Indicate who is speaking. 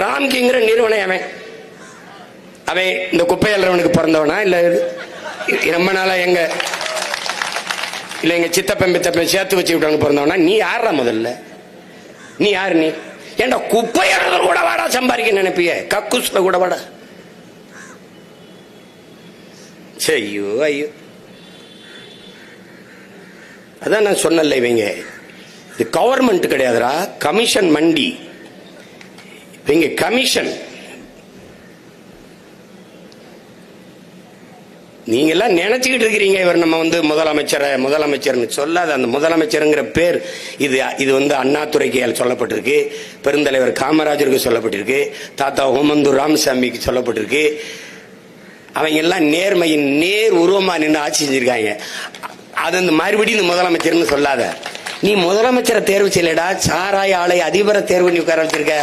Speaker 1: ராம்கிங்கிற நிறுவனம் அவன் அவன் இந்த குப்பை அல்றவனுக்கு பிறந்தவனா இல்ல ரொம்ப நாளா எங்க இல்ல எங்க சித்தப்பன் பித்தப்பன் சேர்த்து வச்சு விட்டவனுக்கு பிறந்தவனா? நீ யாரா முதல்ல? நீ யாரு? நீ ஏண்டா குப்பை அல்றவர் கூட வாடா சம்பாதிக்க நினைப்பிய? கக்குஸ்ல கூட வாடா. ஐயோ ஐயோ, அதான் நான் சொன்னல, இவங்க இது கவர்மெண்ட் கிடையாதுரா, கமிஷன் மண்டி. இவங்க கமிஷன். நீங்க எல்லாம் நினைச்சுக்கிட்டு இருக்கிறீங்க இவர் நம்ம முதலமைச்சர்னு சொல்லாத. அந்த முதலமைச்சருங்கிற பேர் இது அண்ணாதுரைக்கு சொல்லப்பட்டிருக்கு, பெருந்தலைவர் காமராஜருக்கு சொல்லப்பட்டிருக்கு, தாத்தா ஓமந்தூர் ராமசாமிக்கு சொல்லப்பட்டிருக்கு. அவங்க எல்லாம் நேர்மையின் நேர் உருவமா நின்று ஆட்சி செஞ்சிருக்காங்க. அது மறுபடியும் இந்த முதலமைச்சர்னு சொல்லாத. நீ முதலமைச்சரை தேர்வு செய்யலடா, சாராய ஆலை அதிபரை தேர்வு பண்ணி உட்கார வச்சிருக்க.